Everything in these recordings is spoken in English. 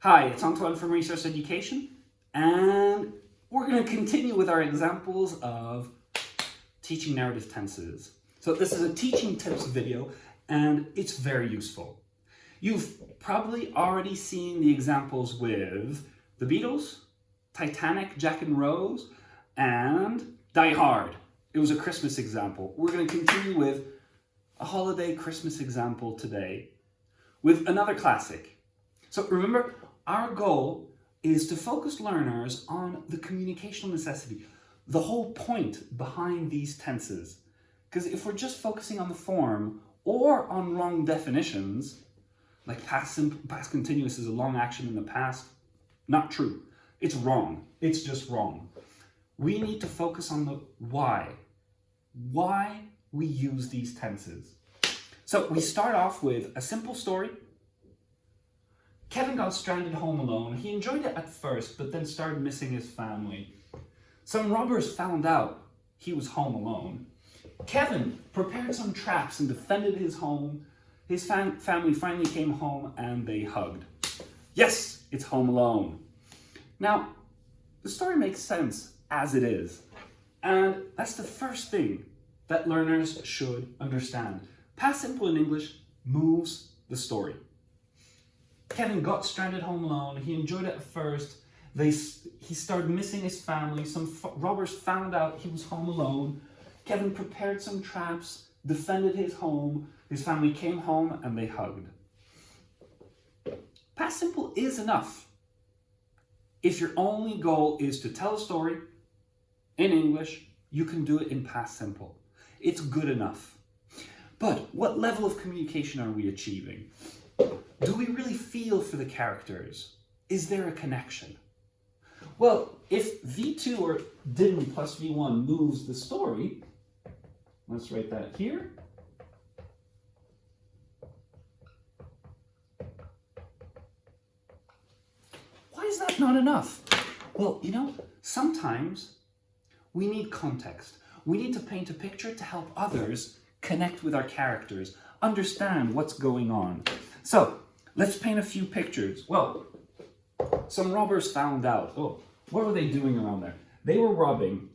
Hi, it's Antoine from Resource Education, and we're going to continue with our examples of teaching narrative tenses. So this is a teaching tips video, and it's very useful. You've probably already seen the examples with the Beatles, Titanic, Jack and Rose, and Die Hard. It was a Christmas example. We're going to continue with a holiday Christmas example today with another classic. So remember, our goal is to focus learners on the communicational necessity, the whole point behind these tenses. Because if we're just focusing on the form or on wrong definitions, like past continuous is a long action in the past, not true. It's wrong. It's just wrong. We need to focus on the why we use these tenses. So we start off with a simple story. Kevin got stranded home alone. He enjoyed it at first, but then started missing his family. Some robbers found out he was home alone. Kevin prepared some traps and defended his home. His family finally came home and they hugged. Yes, it's Home Alone. Now, the story makes sense as it is. And that's the first thing that learners should understand. Past simple in English moves the story. Kevin got stranded home alone. He enjoyed it at first. He started missing his family. Some robbers found out he was home alone. Kevin prepared some traps, defended his home. His family came home and they hugged. Past simple is enough. If your only goal is to tell a story in English, you can do it in past simple. It's good enough. But what level of communication are we achieving? Do we really feel for the characters? Is there a connection? Well, if V2 or didn't plus V1 moves the story, let's write that here. Why is that not enough? Well, sometimes we need context. We need to paint a picture to help others connect with our characters, understand what's going on. So, let's paint a few pictures. Well, some robbers found out. Oh, what were they doing around there? They were robbing.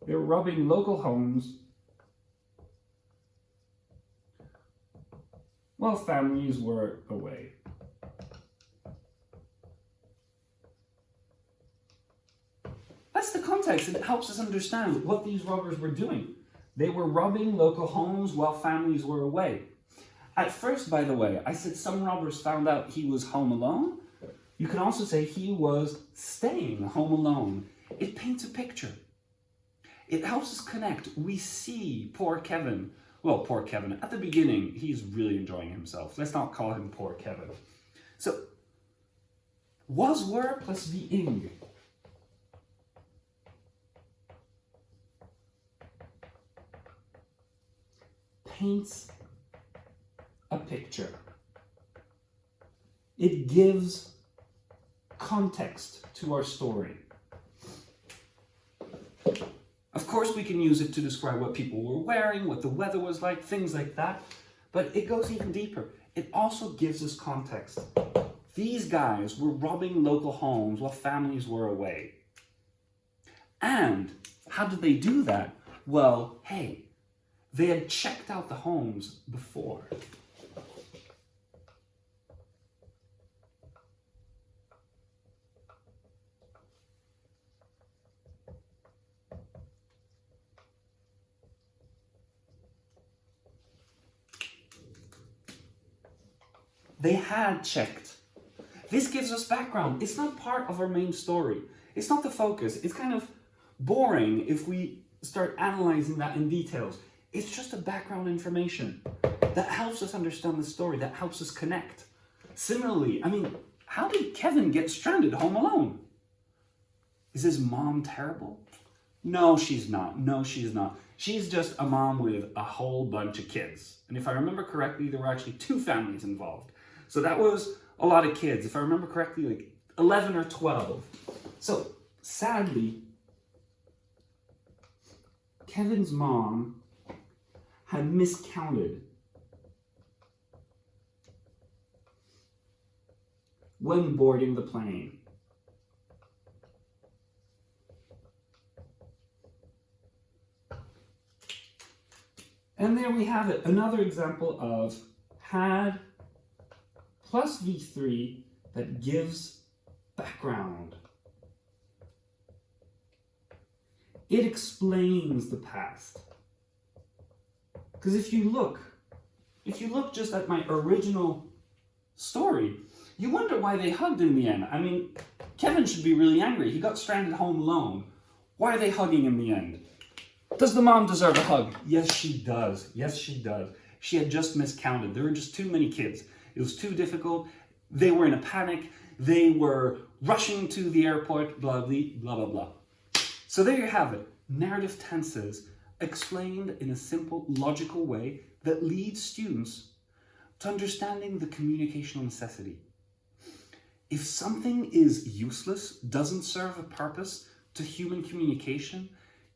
They were robbing local homes while families were away. That's the context, and it helps us understand what these robbers were doing. They were robbing local homes while families were away. At first, by the way, I said some robbers found out he was home alone. You can also say he was staying home alone. It paints a picture. It helps us connect. We see poor Kevin. Well, poor Kevin. At the beginning, he's really enjoying himself. Let's not call him poor Kevin. So, was, were plus being. Paints a picture. It gives context to our story. Of course, we can use it to describe what people were wearing, what the weather was like, things like that, but it goes even deeper. It also gives us context. These guys were robbing local homes while families were away. And how did they do that? Well, hey, they had checked out the homes before. They had checked. This gives us background. It's not part of our main story. It's not the focus. It's kind of boring if we start analyzing that in details. It's just a background information that helps us understand the story, that helps us connect. Similarly, how did Kevin get stranded home alone? Is his mom terrible? No, she's not. No, she's not. She's just a mom with a whole bunch of kids. And if I remember correctly, there were actually 2 families involved. So that was a lot of kids. If I remember correctly, like 11 or 12. So sadly, Kevin's mom had miscounted when boarding the plane. And there we have it, another example of had plus V3 that gives background. It explains the past. Because if you look just at my original story, you wonder why they hugged in the end. I mean, Kevin should be really angry. He got stranded home alone. Why are they hugging in the end? Does the mom deserve a hug? Yes, she does. Yes, she does. She had just miscounted. There were just too many kids. It was too difficult. They were in a panic. They were rushing to the airport, blah, blah, blah, blah, blah. So there you have it. Narrative tenses explained in a simple, logical way that leads students to understanding the communicational necessity. If something is useless, doesn't serve a purpose to human communication,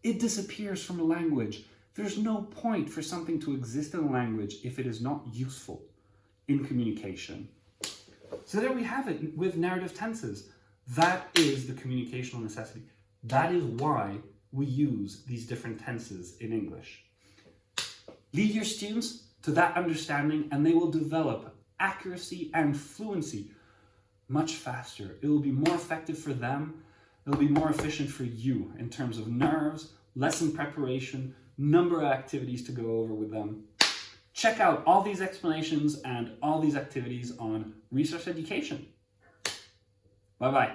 it disappears from a language. There's no point for something to exist in a language if it is not useful in communication. So there we have it with narrative tenses. That is the communicational necessity. That is why we use these different tenses in English. Lead your students to that understanding and they will develop accuracy and fluency much faster. It will be more effective for them. It'll be more efficient for you in terms of nerves, lesson preparation, number of activities to go over with them. Check out all these explanations and all these activities on Resource Education. Bye-bye.